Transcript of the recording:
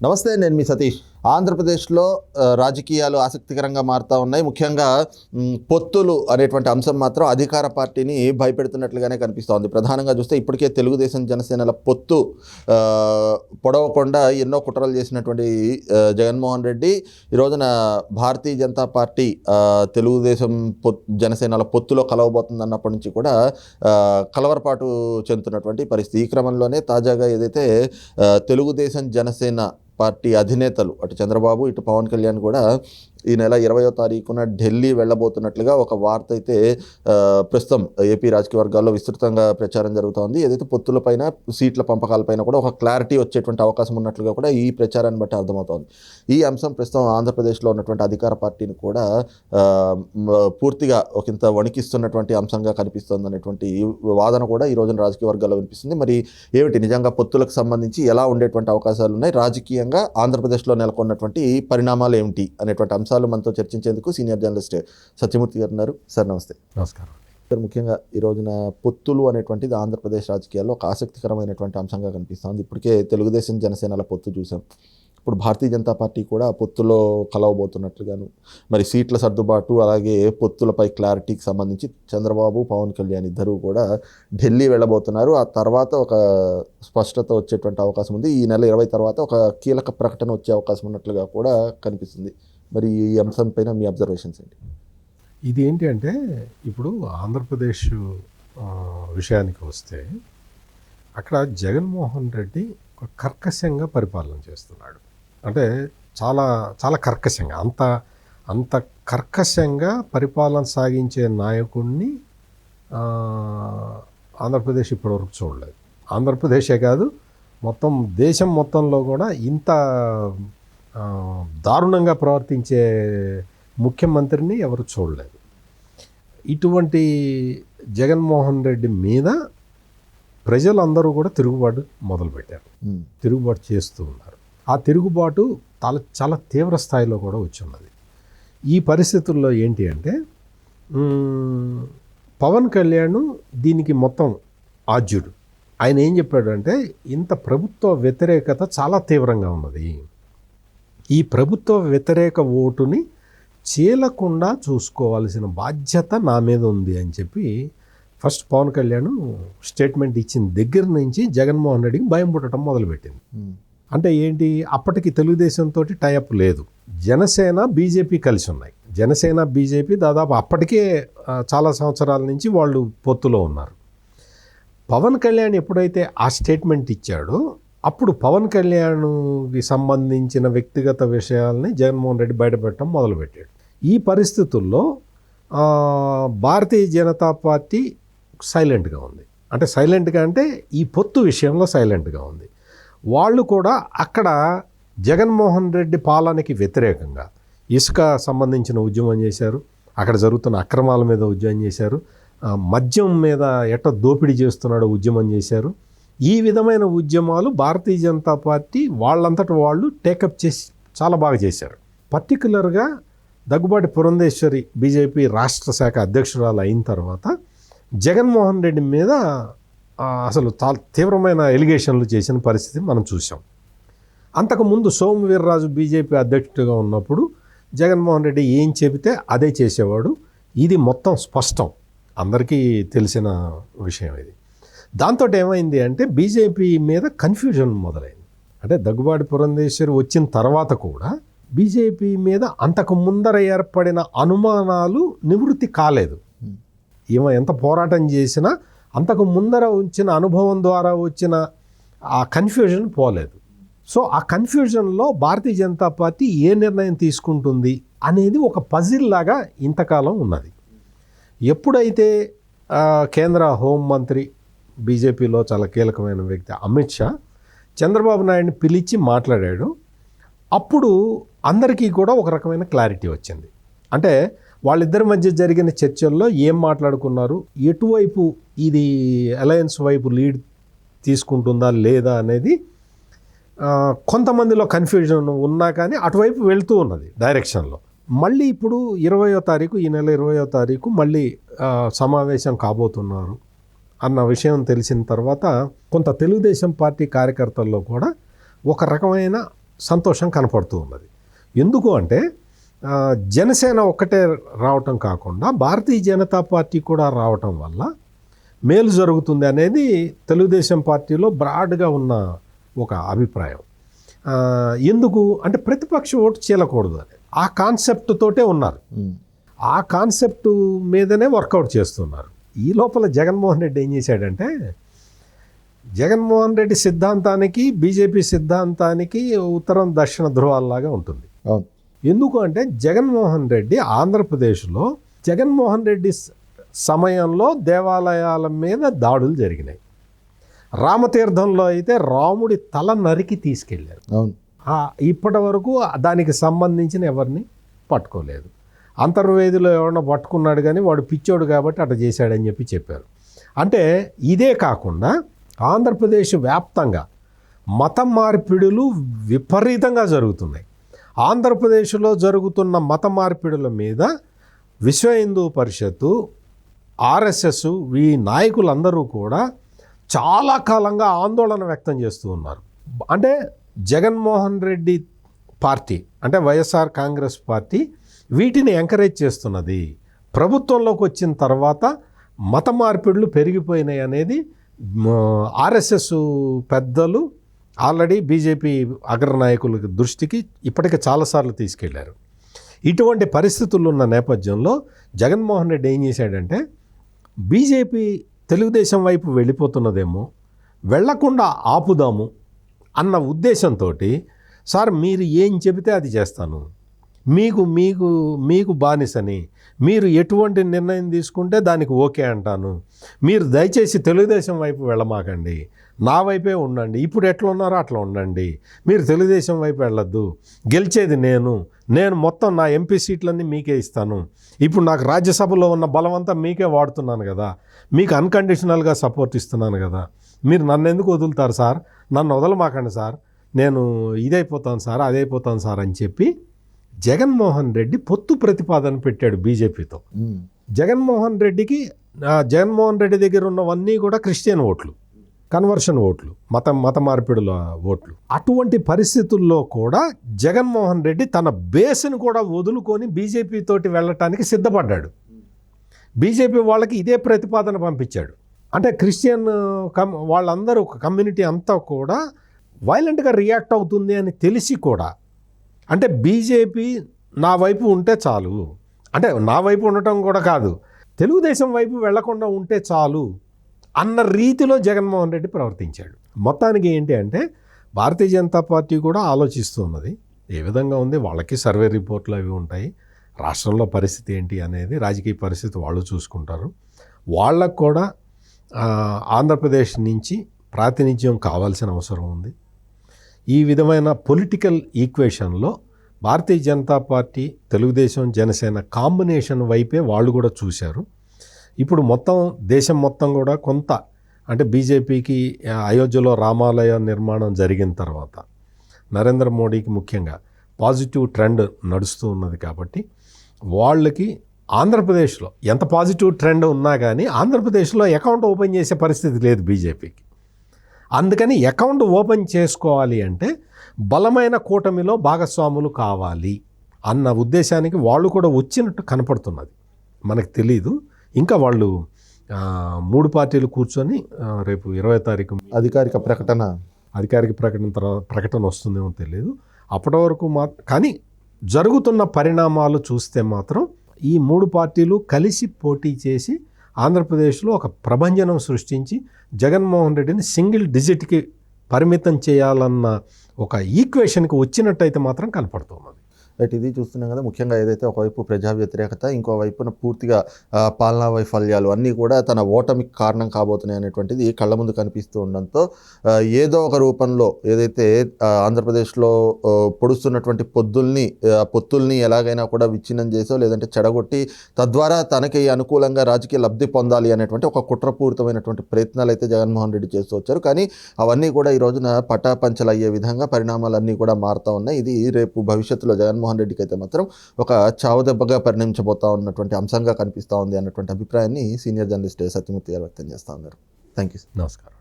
నమస్తే, నేను మీ సతీష్. ఆంధ్రప్రదేశ్లో రాజకీయాలు ఆసక్తికరంగా మారుతూ ఉన్నాయి. ముఖ్యంగా పొత్తులు అనేటువంటి అంశం మాత్రం అధికార పార్టీని భయపెడుతున్నట్లుగానే కనిపిస్తోంది. ప్రధానంగా చూస్తే ఇప్పటికే తెలుగుదేశం జనసేనల పొత్తు పొడవకుండా ఎన్నో కుట్రలు చేసినటువంటి జగన్మోహన్ రెడ్డి ఈ రోజున భారతీయ జనతా పార్టీ తెలుగుదేశం జనసేనల పొత్తులో కలవబోతుంది అన్నప్పటి నుంచి కూడా కలవరపాటు చెందుతున్నటువంటి పరిస్థితి. ఈ క్రమంలోనే తాజాగా ఏదైతే తెలుగుదేశం జనసేన పార్టీ అధినేతలు అటు చంద్రబాబు ఇటు పవన్ కళ్యాణ్ కూడా ఈ నెల 20వ తారీఖున ఢిల్లీ వెళ్ళబోతున్నట్లుగా ఒక వార్త అయితే ప్రస్తుతం ఏపీ రాజకీయ వర్గాల్లో విస్తృతంగా ప్రచారం జరుగుతోంది. ఏదైతే పొత్తులపైన సీట్ల పంపకాలపైన కూడా ఒక క్లారిటీ వచ్చేటువంటి అవకాశం ఉన్నట్లుగా కూడా ఈ ప్రచారాన్ని బట్టి అర్థమవుతోంది. ఈ అంశం ప్రస్తుతం ఆంధ్రప్రదేశ్లో ఉన్నటువంటి అధికార పార్టీని కూడా పూర్తిగా ఒకంత వణికిస్తున్నటువంటి అంశంగా కనిపిస్తుంది అనేటువంటి వాదన కూడా ఈ రోజున రాజకీయ వర్గాల్లో వినిపిస్తుంది. మరి ఏమిటి నిజంగా పొత్తులకు సంబంధించి ఎలా ఉండేటువంటి అవకాశాలు ఉన్నాయి, రాజకీయంగా ఆంధ్రప్రదేశ్లో నెలకొన్నటువంటి పరిణామాలు ఏమిటి అనేటువంటి అంశాలు మనతో చర్చించేందుకు సీనియర్ జర్నలిస్ట్ సత్యమూర్తి గారు ఉన్నారు. సార్ నమస్తే. నమస్కారం సార్, ముఖ్యంగా ఈ రోజున పొత్తులు అనేటువంటిది ఆంధ్రప్రదేశ్ రాజకీయాల్లో ఒక ఆసక్తికరమైనటువంటి అంశంగా కనిపిస్తుంది. ఇప్పటికే తెలుగుదేశం జనసేనల పొత్తు చూసాం. ఇప్పుడు భారతీయ జనతా పార్టీ కూడా పొత్తులో కలవబోతున్నట్లుగాను, మరి సీట్ల సర్దుబాటు అలాగే పొత్తులపై క్లారిటీకి సంబంధించి చంద్రబాబు పవన్ కళ్యాణ్ ఇద్దరూ కూడా ఢిల్లీ వెళ్ళబోతున్నారు. ఆ తర్వాత ఒక స్పష్టత వచ్చేటువంటి అవకాశం ఉంది. ఈ నెల 20 తర్వాత ఒక కీలక ప్రకటన వచ్చే అవకాశం ఉన్నట్లుగా కూడా కనిపిస్తుంది. మరి ఈ అంశం పైన మీ అబ్జర్వేషన్స్ ఏంటి? ఇది ఏంటి అంటే, ఇప్పుడు ఆంధ్రప్రదేశ్ విషయానికి వస్తే అక్కడ జగన్మోహన్ రెడ్డి ఒక కర్కశంగా పరిపాలన చేస్తున్నాడు. అంటే చాలా చాలా కర్కశంగా, అంత కర్కశంగా పరిపాలన సాగించే నాయకుడిని ఆంధ్రప్రదేశ్ ఇప్పటివరకు చూడలేదు. ఆంధ్రప్రదేశే కాదు, మొత్తం దేశం మొత్తంలో కూడా ఇంత దారుణంగా ప్రవర్తించే ముఖ్యమంత్రిని ఎవరు చూడలేదు. ఇటువంటి జగన్మోహన్ రెడ్డి మీద ప్రజలందరూ కూడా తిరుగుబాటు మొదలుపెట్టారు, తిరుగుబాటు చేస్తూ ఉన్నారు. ఆ తిరుగుబాటు చాలా తీవ్ర స్థాయిలో కూడా వచ్చిన్నది. ఈ పరిస్థితుల్లో ఏంటి అంటే, పవన్ కళ్యాణ్ దీనికి మొత్తం ఆద్యుడు. ఆయన ఏం చెప్పాడంటే, ఇంత ప్రభుత్వ వ్యతిరేకత చాలా తీవ్రంగా ఉన్నది, ఈ ప్రభుత్వ వ్యతిరేక ఓటుని చీలకుండా చూసుకోవాల్సిన బాధ్యత నా మీద ఉంది అని చెప్పి ఫస్ట్ పవన్ కళ్యాణ్ స్టేట్మెంట్ ఇచ్చిన దగ్గర నుంచి జగన్మోహన్ రెడ్డికి భయం పుట్టడం మొదలుపెట్టింది. అంటే ఏంటి, అప్పటికి తెలుగుదేశంతో టైఅప్ లేదు, జనసేన బీజేపీ కలిసి ఉన్నాయి. జనసేన బీజేపీ దాదాపు అప్పటికే చాలా సంవత్సరాల నుంచి వాళ్ళు పొత్తులో ఉన్నారు. పవన్ కళ్యాణ్ ఎప్పుడైతే ఆ స్టేట్మెంట్ ఇచ్చాడో అప్పుడు పవన్ కళ్యాణ్కి సంబంధించిన వ్యక్తిగత విషయాల్ని జగన్మోహన్ రెడ్డి బయటపెట్టడం మొదలుపెట్టాడు. ఈ పరిస్థితుల్లో భారతీయ జనతా పార్టీ సైలెంట్గా ఉంది. అంటే సైలెంట్గా అంటే ఈ పొత్తు విషయంలో సైలెంట్గా ఉంది. వాళ్ళు కూడా అక్కడ జగన్మోహన్ రెడ్డి పాలనకి వ్యతిరేకంగా ఇసుక సంబంధించిన ఉద్యమం చేశారు, అక్కడ జరుగుతున్న అక్రమాల మీద ఉద్యమం చేశారు, మద్యం మీద దోపిడీ చేస్తున్నాడో ఉద్యమం చేశారు. ఈ విధమైన ఉద్యమాలు భారతీయ జనతా పార్టీ వాళ్ళంతట వాళ్ళు టేకప్ చేసి చాలా బాగా చేశారు. పర్టికులర్గా దగ్గుబాటి పురంధేశ్వరి బీజేపీ రాష్ట్ర శాఖ అధ్యక్షురాలు అయిన తర్వాత జగన్మోహన్ రెడ్డి మీద అసలు చాలా తీవ్రమైన ఎలిగేషన్లు చేసిన పరిస్థితి మనం చూసాం. అంతకుముందు సోము వీర్రాజు బీజేపీ అధ్యక్షుడిగా ఉన్నప్పుడు జగన్మోహన్ రెడ్డి ఏం చెబితే అదే చేసేవాడు. ఇది మొత్తం స్పష్టం, అందరికీ తెలిసిన విషయం ఇది. దాంతో ఏమైంది అంటే బీజేపీ మీద కన్ఫ్యూజన్ మొదలైంది. అంటే దగ్గుబాటి పురంధేశ్వరి వచ్చిన తర్వాత కూడా బీజేపీ మీద అంతకు ముందర ఏర్పడిన అనుమానాలు నివృత్తి కాలేదు. ఈమె ఎంత పోరాటం చేసినా అంతకు ముందర వచ్చిన అనుభవం ద్వారా వచ్చిన ఆ కన్ఫ్యూజన్ పోలేదు. సో ఆ కన్ఫ్యూజన్లో భారతీయ జనతా పార్టీ ఏ నిర్ణయం తీసుకుంటుంది అనేది ఒక పజిల్ లాగా ఇంతకాలం ఉన్నది. ఎప్పుడైతే కేంద్ర హోంమంత్రి బీజేపీలో చాలా కీలకమైన వ్యక్తి అమిత్ షా చంద్రబాబు నాయుడిని పిలిచి మాట్లాడాడు, అప్పుడు అందరికీ కూడా ఒక రకమైన క్లారిటీ వచ్చింది. అంటే వాళ్ళిద్దరి మధ్య జరిగిన చర్చల్లో ఏం మాట్లాడుకున్నారు, ఎటువైపు ఇది అలయన్స్ వైపు లీడ్ తీసుకుంటుందా లేదా అనేది కొంతమందిలో కన్ఫ్యూజన్ ఉన్నా కానీ అటువైపు వెళ్తూ ఉన్నది డైరెక్షన్లో. మళ్ళీ ఇప్పుడు 20వ తారీఖు, ఈ నెల 20వ తారీఖు మళ్ళీ సమావేశం కాబోతున్నారు అన్న విషయం తెలిసిన తర్వాత కొంత తెలుగుదేశం పార్టీ కార్యకర్తల్లో కూడా ఒక రకమైన సంతోషం కనపడుతూ ఉన్నది. ఎందుకు అంటే జనసేన ఒక్కటే రావటం కాకుండా భారతీయ జనతా పార్టీ కూడా రావటం వల్ల మేలు జరుగుతుంది అనేది తెలుగుదేశం పార్టీలో బ్రాడ్గా ఉన్న ఒక అభిప్రాయం. ఎందుకు అంటే ప్రతిపక్ష ఓటు చీలకూడదు అని ఆ కాన్సెప్ట్ తోటే ఉన్నారు. ఆ కాన్సెప్ట్ మీదనే వర్కౌట్ చేస్తున్నారు. ఈ లోపల జగన్మోహన్ రెడ్డి ఏం చేశాడంటే, జగన్మోహన్ రెడ్డి సిద్ధాంతానికి బీజేపీ సిద్ధాంతానికి ఉత్తరం దక్షిణ ధ్రువాల్లాగా ఉంటుంది. ఎందుకు అంటే జగన్మోహన్ రెడ్డి ఆంధ్రప్రదేశ్లో జగన్మోహన్ రెడ్డి సమయంలో దేవాలయాల మీద దాడులు జరిగినాయి. రామతీర్థంలో అయితే రాముడి తల నరికి తీసుకెళ్ళారు. ఇప్పటి వరకు దానికి సంబంధించిన ఎవరిని పట్టుకోలేదు. అంతర్వేదిలో ఎవరన్నా పట్టుకున్నాడు కానీ వాడు పిచ్చోడు కాబట్టి అట్లా చేశాడని చెప్పారు. అంటే ఇదే కాకుండా ఆంధ్రప్రదేశ్ వ్యాప్తంగా మత మార్పిడులు విపరీతంగా జరుగుతున్నాయి. ఆంధ్రప్రదేశ్లో జరుగుతున్న మత మార్పిడుల మీద విశ్వ హిందూ పరిషత్తు, ఆర్ఎస్ఎస్ ఈ నాయకులందరూ కూడా చాలా కాలంగా ఆందోళన వ్యక్తం చేస్తూ ఉన్నారు. అంటే జగన్మోహన్ రెడ్డి పార్టీ అంటే వైఎస్ఆర్ కాంగ్రెస్ పార్టీ వీటిని ఎంకరేజ్ చేస్తున్నది. ప్రభుత్వంలోకి వచ్చిన తర్వాత మత మార్పిడులు పెరిగిపోయినాయి అనేది ఆర్ఎస్ఎస్ పెద్దలు ఆల్రెడీ బీజేపీ అగ్రనాయకుల దృష్టికి ఇప్పటికే చాలాసార్లు తీసుకెళ్లారు. ఇటువంటి పరిస్థితులు ఉన్న నేపథ్యంలో జగన్మోహన్ రెడ్డి ఏం చేశాడంటే, బీజేపీ తెలుగుదేశం వైపు వెళ్ళిపోతున్నదేమో, వెళ్లకుండా ఆపుదాము అన్న ఉద్దేశంతో, సార్ మీరు ఏం చెబితే అది చేస్తాను, మీకు మీకు మీకు బానిసని, మీరు ఎటువంటి నిర్ణయం తీసుకుంటే దానికి ఓకే అంటాను, మీరు దయచేసి తెలుగుదేశం వైపు వెళ్ళమాకండి, నా వైపే ఉండండి, ఇప్పుడు ఎట్లా ఉన్నారో అట్లా ఉండండి, మీరు తెలుగుదేశం వైపు వెళ్ళొద్దు, గెలిచేది నేను మొత్తం నా ఎంపీ సీట్లన్నీ మీకే ఇస్తాను, ఇప్పుడు నాకు రాజ్యసభలో ఉన్న బలమంతా మీకే వాడుతున్నాను కదా, మీకు అన్కండిషనల్గా సపోర్ట్ ఇస్తున్నాను కదా, మీరు నన్ను ఎందుకు వదులుతారు సార్, నన్ను వదలమాకండి సార్, నేను ఇదైపోతాను సార్ అదైపోతాను సార్ అని చెప్పి జగన్మోహన్ రెడ్డి పొత్తు ప్రతిపాదన పెట్టాడు బీజేపీతో. జగన్మోహన్ రెడ్డి దగ్గర ఉన్నవన్నీ కూడా క్రిస్టియన్ ఓట్లు, కన్వర్షన్ ఓట్లు, మత మార్పిడుల ఓట్లు. అటువంటి పరిస్థితుల్లో కూడా జగన్మోహన్ రెడ్డి తన బేస్ని కూడా వదులుకొని బీజేపీ తోటి వెళ్ళటానికి సిద్ధపడ్డాడు. బీజేపీ వాళ్ళకి ఇదే ప్రతిపాదన పంపించాడు. అంటే క్రిస్టియన్ వాళ్ళందరూ కమ్యూనిటీ అంతా కూడా వైలెంట్గా రియాక్ట్ అవుతుంది అని తెలిసి కూడా, అంటే బీజేపీ నా వైపు ఉంటే చాలు, అంటే నా వైపు ఉండటం కూడా కాదు, తెలుగుదేశం వైపు వెళ్లకుండా ఉంటే చాలు అన్న రీతిలో జగన్మోహన్ రెడ్డి ప్రవర్తించాడు. మొత్తానికి ఏంటి అంటే భారతీయ జనతా పార్టీ కూడా ఆలోచిస్తూ ఉన్నది. ఏ విధంగా ఉంది, వాళ్ళకి సర్వే రిపోర్ట్లు అవి ఉంటాయి, రాష్ట్రంలో పరిస్థితి ఏంటి అనేది రాజకీయ పరిస్థితి వాళ్ళు చూసుకుంటారు. వాళ్ళకు కూడా ఆంధ్రప్రదేశ్ నుంచి ప్రాతినిధ్యం కావాల్సిన అవసరం ఉంది. ఈ విధమైన political ఈక్వేషన్లో Bharatiya Janata party, Telugu Desam, Janasena combination వైపే వాళ్ళు కూడా చూశారు. ఇప్పుడు దేశం మొత్తం కూడా కొంత అంటే బీజేపీకి అయోధ్యలో రామాలయ నిర్మాణం జరిగిన తర్వాత నరేంద్ర మోడీకి ముఖ్యంగా పాజిటివ్ ట్రెండ్ నడుస్తూ ఉన్నది కాబట్టి వాళ్ళకి ఆంధ్రప్రదేశ్లో ఎంత పాజిటివ్ ట్రెండ్ ఉన్నా కానీ ఆంధ్రప్రదేశ్లో అకౌంట్ ఓపెన్ చేసే పరిస్థితి లేదు బీజేపీకి. అందుకని అకౌంట్ ఓపెన్ చేసుకోవాలి అంటే బలమైన కూటమిలో భాగస్వాములు కావాలి అన్న ఉద్దేశానికి వాళ్ళు కూడా వచ్చినట్టు కనపడుతున్నది. మనకు తెలీదు, ఇంకా వాళ్ళు 3 పార్టీలు కూర్చొని రేపు 20వ తారీఖు అధికారిక ప్రకటన వస్తుందేమో తెలియదు. అప్పటి వరకు కానీ జరుగుతున్న పరిణామాలు చూస్తే మాత్రం ఈ 3 పార్టీలు కలిసి పోటీ చేసి ఆంధ్రప్రదేశ్లో ఒక ప్రభంజనం సృష్టించి జగన్మోహన్ రెడ్డిని సింగిల్ డిజిట్కి పరిమితం చేయాలన్న ఒక ఈక్వేషన్కి వచ్చినట్టయితే మాత్రం కనపడుతున్నది. రైట్, ఇది చూస్తున్నాం కదా. ముఖ్యంగా ఏదైతే ఒకవైపు ప్రజా వ్యతిరేకత, ఇంకో వైపున పూర్తిగా పాలనా వైఫల్యాలు అన్నీ కూడా తన ఓటమికి కారణం కాబోతున్నాయి అనేటువంటిది కళ్ళ ముందు కనిపిస్తూ ఉండడంతో ఏదో ఒక రూపంలో ఏదైతే ఆంధ్రప్రదేశ్లో పొడుస్తున్నటువంటి పొత్తుల్ని ఎలాగైనా కూడా విచ్ఛిన్నం చేసో లేదంటే చెడగొట్టి తద్వారా తనకి అనుకూలంగా రాజకీయ లబ్ధి పొందాలి అనేటువంటి ఒక కుట్రపూరితమైనటువంటి ప్రయత్నాలు అయితే జగన్మోహన్ రెడ్డి చేస్తూ వచ్చారు. కానీ అవన్నీ కూడా ఈ రోజున పటాపంచలు అయ్యే విధంగా పరిణామాలన్నీ కూడా మారుతూ ఉన్నాయి. ఇది రేపు భవిష్యత్తులో జగన్మోహన్ రెడ్డికి అయితే మాత్రం ఒక చావుదెబ్బగా పరిణమించబోతా ఉన్నటువంటి అంశంగా కనిపిస్తూ ఉంది అన్నటువంటి అభిప్రాయాన్ని సీనియర్ జర్నలిస్ట్ సత్యమూర్తి గారు వ్యక్తం చేస్తూ ఉన్నారు. Thank you. నమస్కారం.